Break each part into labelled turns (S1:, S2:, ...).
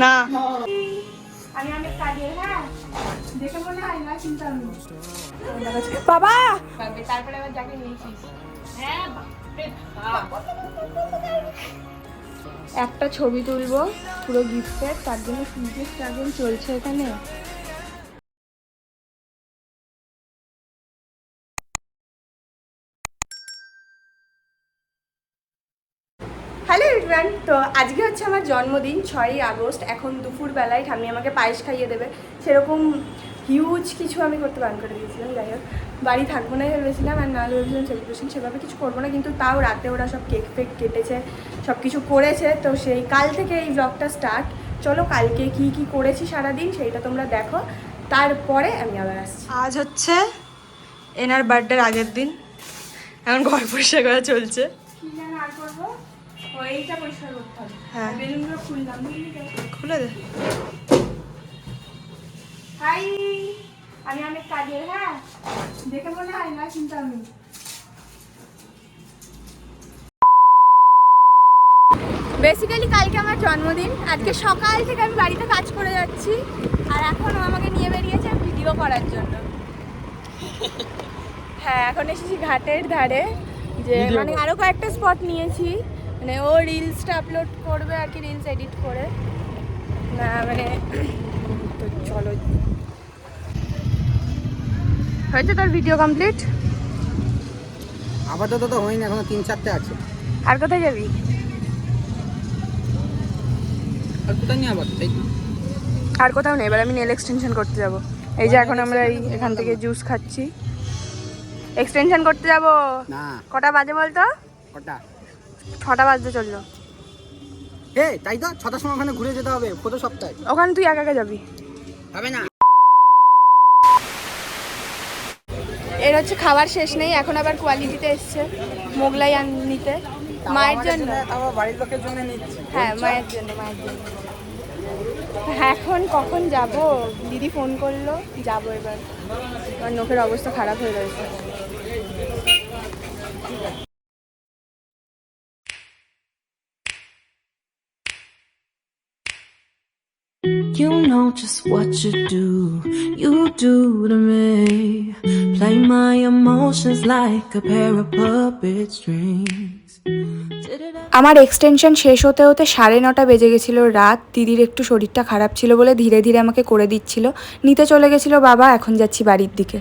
S1: না
S2: আমি অনেক কাজে, হ্যাঁ দেখে মনে হয় না, কিন্তু আমি
S1: বাবা
S2: তারপরে আবার যাকে নিয়েছিস। হ্যাঁ একটা ছবি তুলবো পুরো গিফটের, তার জন্য ফিজিক্স স্ট্রাগল চলছে এখানে। হ্যালো এভরিওয়ান, তো আজকে হচ্ছে আমার জন্মদিন 6ই আগস্ট। এখন দুপুরবেলায় ঠাম্মি আমাকে পায়েস খাইয়ে দেবে, সেরকম হিউজ কিছু আমি করতে বারণ করে দিয়েছিলাম। যাই হোক, বাড়ি থাকবো না ভেবেছিলাম, আর নাহলে ভেবেছিলাম সেলিব্রেশন সেভাবে কিছু করবো না, কিন্তু তাও রাতে ওরা সব কেক ফেক কেটেছে, সব কিছু করেছে। তো সেই কাল থেকে এই ব্লগটা স্টার্ট। চলো কালকে কি কি করেছি সারাদিন সেইটা তোমরা দেখো, তারপরে আমি আবার আসছি।
S1: আজ হচ্ছে এনার বার্থডের আগের দিন, এখন ঘর পরিষ্কার করা চলছে।
S2: কি যেন আর করবো, এইটা পরিষ্কার করতে হবে।
S1: হ্যাঁ
S2: বেলুনগুলো খুললাম, বুঝলি তো?
S1: খুলে দে।
S2: হাই, আমি অনেক কাজের, হ্যাঁ দেখে মনে হয় না, কিন্তু আমি বেসিক্যালি কালকে আমার জন্মদিন। আজকে সকাল থেকে আমি বাড়িতে কাজ করে যাচ্ছি, আর এখন ও আমাকে নিয়ে বেরিয়েছে ভিডিও করার জন্য। হ্যাঁ, এখন এসেছি ঘাটের ধারে, যে মানে আরও কয়েকটা স্পট নিয়েছি, মানে ও রিলসটা আপলোড করবে আর কি, রিলস এডিট করে না, মানে তো চলো। হয়েছে তোর ভিডিও কমপ্লিট?
S3: আপাতত তো হয়নি, এখনো 3-4টে আছে।
S2: আর কোথায় যাবি?
S3: আর কোথায় নিয়ে আবার তাই?
S2: আর কোথাও নেই, এবার আমি নেল এক্সটেনশন করতে যাব। এই যে এখন আমরা এখান থেকে জুস খাচ্ছি, এক্সটেনশন করতে যাব।
S3: না,
S2: কটা বাজে বলতো?
S3: কটা?
S2: 6টা বাজতে চললো।
S3: তাই তো 6টার সময় ওখানে ঘুরে যেতে হবে, কত সপ্তাহে
S2: ওখানে তুই একা একা যাবি?
S3: হবে না।
S2: এর হচ্ছে খাবার শেষ নেই, এখন আবার কোয়ালিটিতে এসছে মোগলাই নিতে মায়ের জন্য।
S3: আমার বাড়ির লোকের জন্য নিচ্ছি।
S2: হ্যাঁ, মায়ের জন্য, মায়ের জন্য। এখন কখন যাব? দিদি ফোন করলো, যাবো এবার। আমার নখের অবস্থা খারাপ হয়ে রয়েছে।
S4: You know just what you do to me. Play my emotions like a pair of puppet strings.
S2: আমার এক্সটেনশন শেষ হতে হতে 9:30 বেজে গেছিলো রাত। দিদির একটু শরীরটা খারাপ ছিল বলে ধীরে ধীরে আমাকে করে দিচ্ছিল, নিতে চলে গেছিল বাবা। এখন যাচ্ছি বাড়ির দিকে।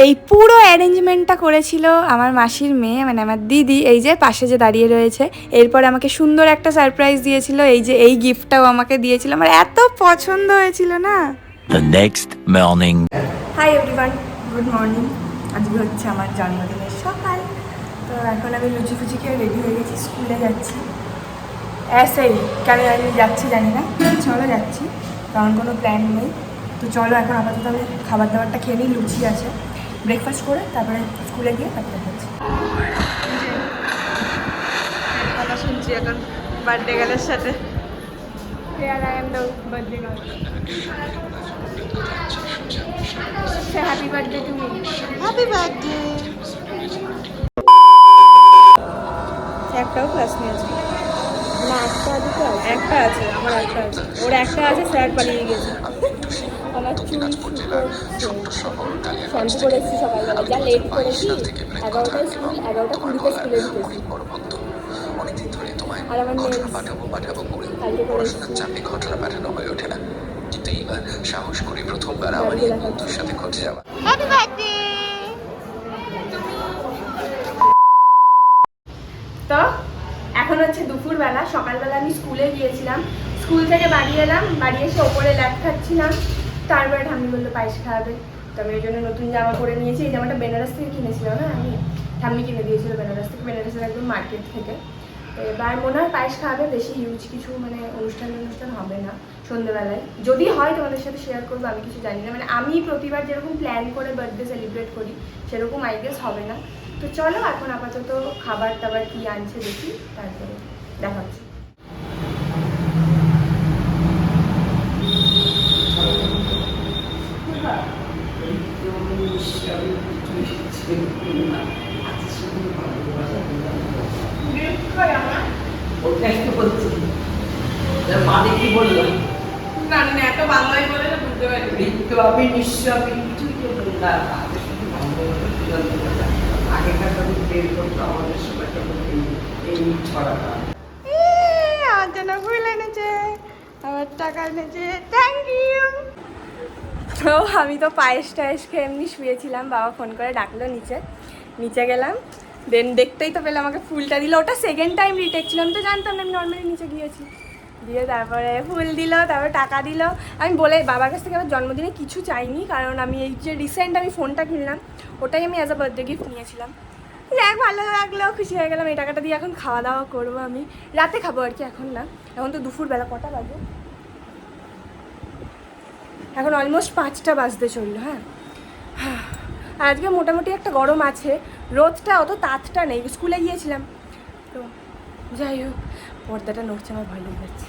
S2: এই পুরো অ্যারেঞ্জমেন্টটা করেছিল আমার মাসির মেয়ে, মানে আমার দিদি। এই যে পাশে যে দাঁড়িয়ে রয়েছে, এরপর আমাকে সুন্দর একটা সারপ্রাইজ দিয়েছিল। এই যে এই গিফটটাও আমাকে দিয়েছিল, আমার এত পছন্দ হয়েছিল না।
S5: The next morning.
S2: Hi everyone, good morning. আজকে হচ্ছে আমার জন্মদিনের সকাল। তো এখন আমি লুচি ফুচি খেয়ে রেডি হয়ে গেছি, স্কুলে যাচ্ছি। সেই কেন আমি যাচ্ছি জানি না, চলো যাচ্ছি, কারণ কোনো প্ল্যান নেই। তো চলো এখন আপাতত আমি খাবার দাবারটা খেয়ে নিই, লুচি আছে, ব্রেকফাস্ট করে তারপরে স্কুলে গিয়ে তারপরে যাচ্ছি।
S1: কথা শুনছি এখন বার্থডে গার্লের সাথে।
S2: Here I am, the birthday girl. Say hi. Happy birthday to me.
S1: Happy birthday. একটাও ক্লাস নিয়েছে
S2: না,
S1: একটা আছে, আমার একটা আছে, ওর একটা আছে, স্যার পালিয়ে গেছে।
S2: আমার চুল শ্যাম্পু করে এসেছি সকালবেলা, যা লেট করেছি। 11টায় স্কুল, 11:20 স্কুলে ঢুকেছি। আর আমার নেলস কালকে করে এসেছি। বাড়িতে দেখাচ্ছি।
S1: Happy birthday.
S2: তো এখন হচ্ছে দুপুরবেলা। সকালবেলা আমি স্কুলে গিয়েছিলাম, স্কুল থেকে বাড়ি এলাম, বাড়ি এসে ওপরে ল্যাব খাচ্ছিলাম। তারপরে ঠাম্মি বললো পায়েস খাওয়াবে, তো আমি এই জন্য নতুন জামা পরে নিয়েছি। এই জামাটা বেনারস থেকে কিনেছিলাম, হ্যাঁ আমি, ঠাম্মি কিনে দিয়েছিল বেনারস থেকে, বেনারসের একদম মার্কেট থেকে। তো এবার মনে হয় পায়েস খাওয়াবে, বেশি হিউজ কিছু মানে অনুষ্ঠান হবে না সন্ধ্যেবেলায়। যদি হয় তোমাদের সাথে শেয়ার করবো, আমি কিছু জানি না। মানে আমি প্রতিবার যেরকম প্ল্যান করে বার্থডে সেলিব্রেট করি সেরকম আই গেস হবে না। তো চলো এখন আপাতত খাবার টাবার কি আনছে দেখি, তারপরে দেখাচ্ছি।
S6: ওটাই তো বলছি, মানে কি বললাম
S2: জানি না, এত বাংলায় বলে না বুঝতে পারি।
S6: কিন্তু আমি নিশ্চয় আমি কিছুই তো বললাম না। আগেকার যখন বের করতো আমাদের সময় তখন এই ছড়াটা।
S2: আমার জন্য ফুল এনেছে, আমার টাকা এনেছে, থ্যাংক ইউ। তো আমি তো পায়েস টায়েস খেয়ে এমনি শুয়েছিলাম, বাবা ফোন করে ডাকলো নিচে গেলাম। দেন দেখতেই তো পেলে আমাকে ফুলটা দিল। ওটা সেকেন্ড টাইম রিটেক ছিল, আমি তো জানতাম না, আমি নর্মালি নিচে গিয়েছি। দিয়ে তারপরে ফুল দিল, তারপরে টাকা দিল। আমি বলে বাবার কাছ থেকে আমার জন্মদিনে কিছু চাইনি, কারণ আমি এই যে রিসেন্ট আমি ফোনটা কিনলাম, ওটাই আমি অ্যাজ আ বার্থডে গিফট নিয়েছিলাম। যাক ভালো লাগলো, খুশি হয়ে গেলাম। এই টাকাটা দিয়ে এখন খাওয়া দাওয়া করবো, আমি রাতে খাবো আর কি, এখন না। এখন তো দুপুরবেলা, কটা বাজে এখন? অলমোস্ট 5টা বাজতে চললো। হ্যাঁ, আজকে মোটামুটি একটা গরম আছে, রোদটা অত তাতটা নেই। স্কুলে গিয়েছিলাম তো, যাই হোক পর্দাটা নড়ছে, আমার ভয় লেগে যাচ্ছে।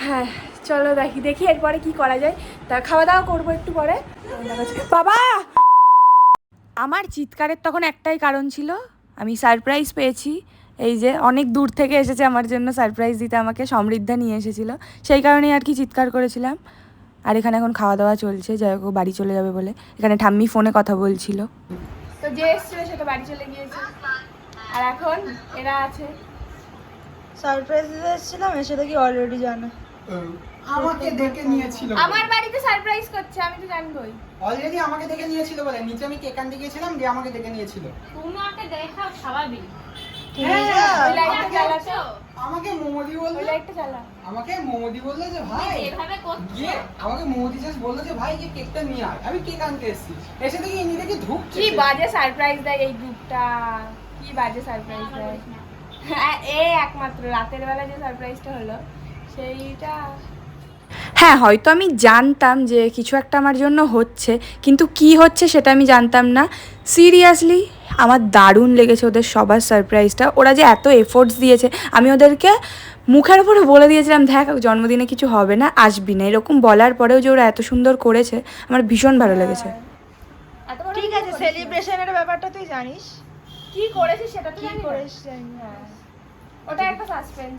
S2: হ্যাঁ চলো দেখি এরপরে কি করা যায়। তা খাওয়া দাওয়া করবো একটু পরে। বাবা, আমার চিৎকারের তখন একটাই কারণ ছিল, আমি সারপ্রাইজ পেয়েছি। এই যে অনেক দূর থেকে এসেছে আমার জন্য সারপ্রাইজ দিতে, আমাকে সমৃদ্ধা নিয়ে এসেছিলো, সেই কারণেই আর কি চিৎকার করেছিলাম। আর এখানে এখন খাওয়া দাওয়া চলছে, যাই হোক বাড়ি চলে যাবে বলে। এখানে ঠাম্মি ফোনে কথা বলছিল, তো যে এসেছিল সে তো বাড়ি চলে গিয়েছে, আর এখন এরা আছে।
S1: সারপ্রাইজ দিতে এসেছিলাম, এসে দেখি অলরেডি জানা।
S3: আমাকে দেখে নিয়েছিল,
S2: আমার বাড়িতে সারপ্রাইজ করছে, আমি তো জানবই।
S3: অলরেডি আমাকে দেখে নিয়েছিল বলে নিচে আমি কেক আনতে গিয়েছিলাম, দিয়ে আমাকে দেখে নিয়েছিল।
S7: তোমাকে দেখা স্বাভাবিক।
S2: ওই লাইটটা জ্বালাতো,
S3: আমাকে মোমোদি বললো,
S2: ওই লাইটটা জ্বালা।
S3: আমাকে মোমোদি বললো যে ভাই,
S7: এভাবে করছো
S3: গিয়ে আমাকে মোমোদি জাস্ট বললো যে ভাই গিয়ে কেকটা নিয়ে আয়। আমি কেক আনতে এসেছি, এসে দেখি ইনি দেখি ধূপ
S2: কি বাজে সারপ্রাইজ দেয় এই গ্রুপটা, কি বাজে সারপ্রাইজ দেয়। এই একমাত্র রাতের বেলা যে সারপ্রাইজটা হলো সেইটা। হ্যাঁ হয়তো আমি জানতাম যে কিছু একটা আমার জন্য হচ্ছে, কিন্তু কি হচ্ছে সেটা আমি জানতাম না। সিরিয়াসলি আমার দারুণ লেগেছে ওদের সবার সারপ্রাইজটা। ওরা যে এত এফোর্টস দিয়েছে, আমি ওদেরকে মুখের উপরে বলে দিয়েছিলাম দেখ জন্মদিনে কিছু হবে না, আসবি না, এরকম বলার পরেও যে ওরা এত সুন্দর করেছে আমার ভীষণ ভালো লেগেছে।
S1: ঠিক আছে, সেলিব্রেশনের ব্যাপারটা তুই জানিস,
S2: কি করেছে সেটা তো
S1: কি
S2: জানি না।
S1: করিস জানি না।
S2: হ্যাঁ, ওটা একটা সাসপেন্স।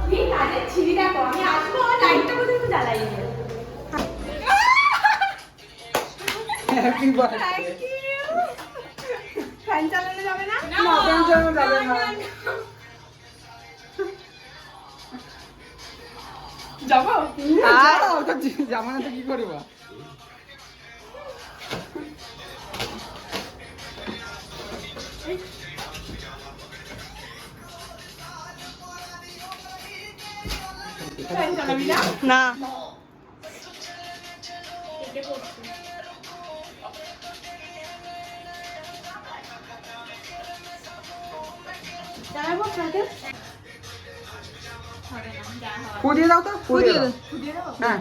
S2: কি কাজে ছিড়ি দেখো, আমি আসবো আমার লাইটটা পর্যন্ত জ্বালাই না।
S3: Happy birthday.
S2: Thank you. Fan চালানো যাবে না?
S3: না ফ্যান চালানো যাবে না।
S2: যাবো?
S3: ওটা জামানা তো কি করবো?
S2: ফ্যান চালাবি না?
S1: না
S2: চালাবো ফ্যানটা?
S3: ফুদিয়ে দাও তো, ফুদিয়ে দাও।
S2: খুঁজে দেবো?
S3: হ্যাঁ,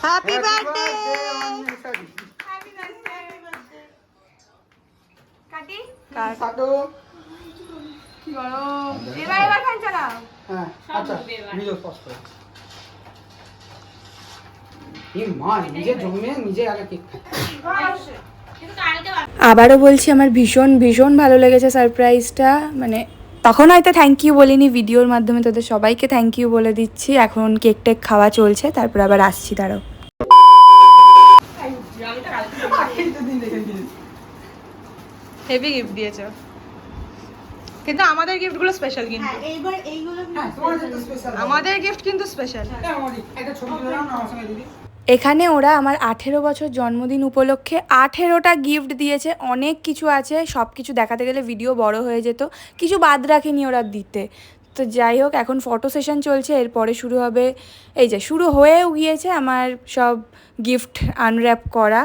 S1: হ্যাপি বার্থডে।
S2: Happy birthday. কাটি?
S3: কাটো।
S2: কি গরম। এবার ফ্যান চালাও।
S3: হ্যাঁ আচ্ছা, ভিডিও পজ করো। এই মা নিজে জন্মে নিজে আগে কেক খায়।
S7: কিন্তু কালকে
S2: আবারও বলছি আমার ভীষণ ভীষণ ভালো লেগেছে সারপ্রাইজটা, মানে তখন হয়তো থ্যাংক ইউ বলিনি, ভিডিওর মাধ্যমে তোদের সবাইকে থ্যাংক ইউ বলে দিচ্ছি। এখন কেক টেক খাওয়া চলছে, তারপর আবার আসছি, দাঁড়াও।
S1: হেভি গিফট দিয়েছো, কিন্তু আমাদের গিফটগুলো স্পেশাল, কিন্তু
S2: এইবার এইগুলো
S3: হ্যাঁ তোমার জন্য স্পেশাল।
S1: আমাদের গিফট কিন্তু স্পেশাল।
S3: একটা ছবি তুলে নাও না আমার সঙ্গে দিদি।
S2: এখানে ওরা আমার 18 বছর জন্মদিন উপলক্ষে 18টা গিফট দিয়েছে। অনেক কিছু আছে, সব কিছু দেখাতে গেলে ভিডিও বড় হয়ে যেত, কিছু বাদ রাখেনি ওরা দিতে। তো যাই হোক, এখন ফটো সেশন চলছে, এরপরে শুরু হবে, এই যে শুরু হয়েও গিয়েছে আমার সব গিফট আনর্যাপ করা।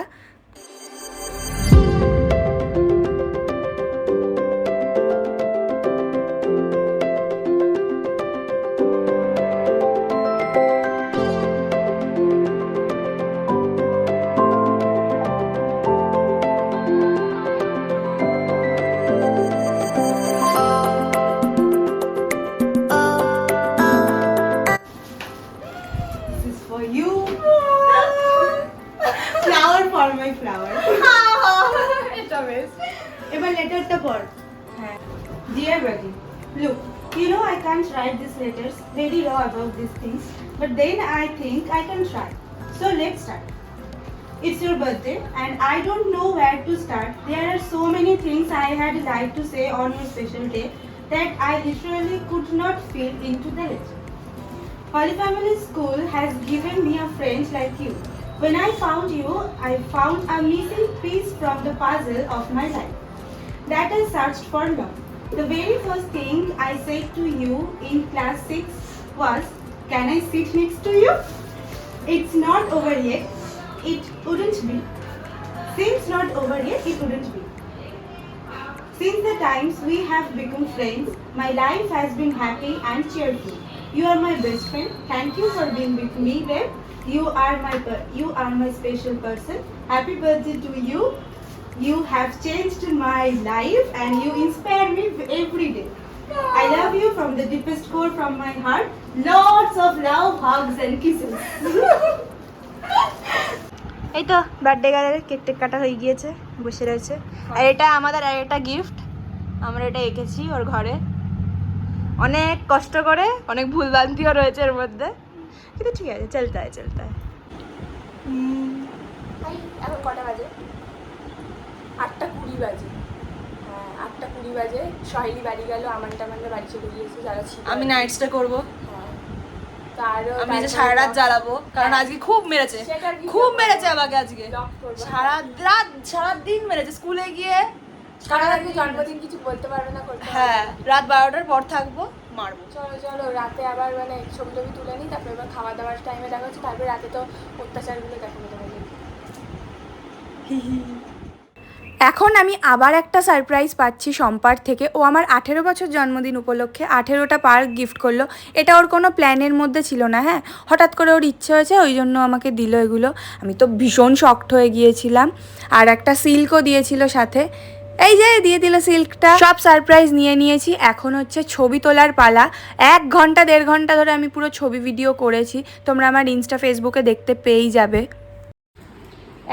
S8: Flower for my flower. এটা বেশ। এবার লেটারটা পড়। হ্যাঁ। Dear Buddy, look, you know I can't write these letters very raw about these things, but then I think I can try. So let's start. It's your birthday and I don't know where to start. There are so many things I had liked to say on your special day that I literally could not fit into the letter. Holy Family School has given me a friend like you. When I found you, I found a missing piece from the puzzle of my life that I searched for long. The very first thing I said to you in class 6 was, "Can I sit next to you?" It's not over yet. It wouldn't be. Since not over yet, it wouldn't be. Since the times we have become friends, my life has been happy and cheerful. You are my best friend. Thank you for being with me, babe. You are my special person. Happy birthday to you. You have changed my life and you inspire me every day. I love you from the deepest core from my heart. Lots of love, hugs and kisses.
S2: এই তো birthday গার্লের cake take কাটা হয়ে গিয়েছে, বসে রয়েছে। আর এটা আমাদের আর একটা গিফট, আমরা এটা এঁকেছি ওর ঘরে অনেক কষ্ট করে, অনেক ভুলভ্রান্তিও রয়েছে এর মধ্যে, কিন্তু ঠিক আছে, চলতে হয় চলতে হয়। এখন কটা বাজে? 8:20 বাজে। হ্যাঁ 8:20 বাজে। সহেলি বাড়ি গেল, আমানটা বাড়ি চলে গিয়েছে যারা ছিল।
S1: আমি নাইট স্টে করবো,
S2: তারও
S1: আমি যে সারা রাত জ্বালাবো, কারণ আজকে খুব মেরেছে, খুব মেরেছে আমাকে আজকে, সারা দিন মেরেছে। স্কুলে গিয়ে
S2: জন্মদিন কিছু বলতে পারবে না, করতে
S1: হ্যাঁ রাত 12টার পর থাকবো, মারবো।
S2: চলো চলো রাতে আবার মানে ছবি টবি তুলে নিই, তারপরে এবার খাওয়া দাওয়ার টাইমে দেখা হচ্ছে, তারপরে রাতে তো অত্যাচারগুলো দেখানো হবে। এখন আমি আবার একটা সারপ্রাইজ পাচ্ছি সম্পার থেকে। ও আমার 18 বছর জন্মদিন উপলক্ষে 18টা পার্ক গিফট করলো। এটা ওর কোনো প্ল্যানের মধ্যে ছিল না, হ্যাঁ হঠাৎ করে ওর ইচ্ছে হয়েছে, ওই জন্য আমাকে দিল এগুলো। আমি তো ভীষণ শকড হয়ে গিয়েছিলাম। আর একটা সিল্কও দিয়েছিল সাথে, এই যে দিয়ে দিল সিল্কটা। সব সারপ্রাইজ নিয়ে নিয়েছি, এখন হচ্ছে ছবি তোলার পালা। 1 ঘন্টা 1.5 ঘন্টা ধরে আমি পুরো ছবি ভিডিও করেছি, তোমরা আমার ইনস্টা ফেসবুকে দেখতে পেয়েই যাবে।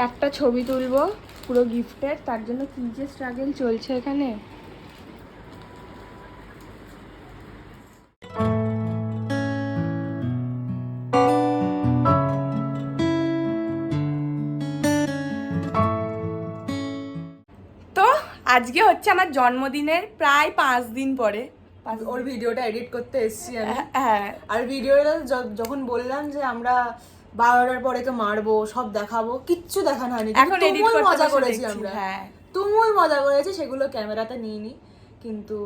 S2: একটা ছবি তুলবো পুরো গিফটের, তার জন্য কি যে স্ট্রাগল চলছে এখানে। তো আজকে হচ্ছে আমার জন্মদিনের প্রায় 5 দিন পরে
S1: ওর ভিডিওটা এডিট করতে এসেছি আমি।
S2: হ্যাঁ
S1: আর ভিডিওটা যখন বললাম যে আমরা 12টার পরে তো মারবো, সব দেখাবো, কিচ্ছু দেখানো হয়নি।
S2: এখন এডিট
S1: তুমুল
S2: করতে
S1: মজা
S2: বসে
S1: করেছি
S2: দেখছি,
S1: আমরা,
S2: হ্যাঁ
S1: তুমুল মজা করেছি, সেগুলো ক্যামেরাতে নিইনি, কিন্তু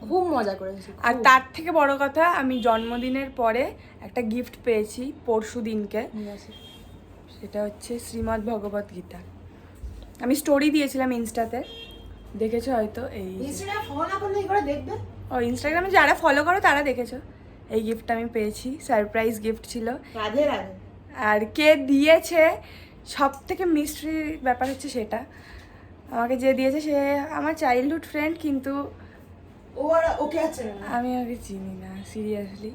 S1: খুব মজা করেছি।
S2: আর তার থেকে বড় কথা, আমি জন্মদিনের পরে একটা গিফট পেয়েছি পরশু দিনকে, সেটা হচ্ছে শ্রীমদ্ ভগবত গীতা। আমি স্টোরি দিয়েছিলাম ইনস্টাতে, দেখেছো হয়তো। এই ও ইনস্টাগ্রামে যারা ফলো করো তারা দেখেছো। এই গিফটটা আমি পেয়েছি, সারপ্রাইজ গিফট ছিল।
S1: রাধে রাধে।
S2: আর কে দিয়েছে সব থেকে মিস্ট্রির ব্যাপার হচ্ছে সেটা, আমাকে যে দিয়েছে সে আমার চাইল্ডহুড ফ্রেন্ড, কিন্তু
S1: ওকে আছে
S2: আমি ওকে চিনি না সিরিয়াসলি।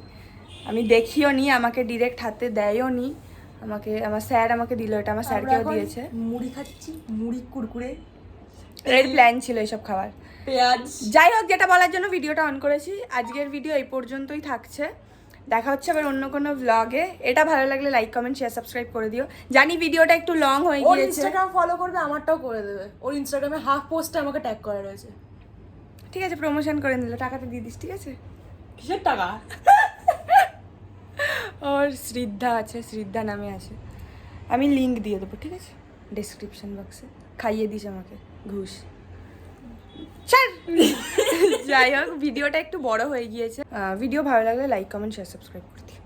S2: আমি দেখিও নি, আমাকে ডিরেক্ট হাতে দেয়ও নি, আমার স্যার আমাকে দিল, এটা আমার স্যারকেও
S1: আমরা এখন
S2: দিয়েছে।
S1: মুড়ি খাচ্ছি, মুড়ি কুরকুরে,
S2: এর প্ল্যান ছিল এসব খাবার।
S1: পেঁয়াজ।
S2: যাই হোক, যেটা বলার জন্য ভিডিওটা অন করেছি, আজকের ভিডিও এই পর্যন্তই থাকছে। দেখা হচ্ছে আবার অন্য কোনো ভ্লগে। এটা ভালো লাগলে লাইক কমেন্ট শেয়ার সাবস্ক্রাইব করে দিও। জানি ভিডিওটা একটু লং হয়ে
S1: ওর
S2: গিয়েছে।
S1: ইনস্টাগ্রাম ফলো করবে, আমারটাও করে দেবে। ওর ইনস্টাগ্রামে হাফ পোস্টে আমাকে ট্যাগ করা রয়েছে।
S2: ঠিক আছে, প্রমোশন করে নিল, টাকাটা দিয়ে দিস, ঠিক আছে?
S1: কিসের টাকা?
S2: ওর শ্রদ্ধা আছে, শ্রদ্ধা নামে আছে। আমি লিংক দিয়ে দেবো, ঠিক আছে, ডেসক্রিপশন বক্সে। খাইয়ে দিস আমাকে ঘুষ। ছাড়। যাই হোক, ভিডিওটা একটু বড় হয়ে গিয়েছে। ভিডিও ভালো লাগলে লাইক কমেন্ট শেয়ার সাবস্ক্রাইব করে দিও।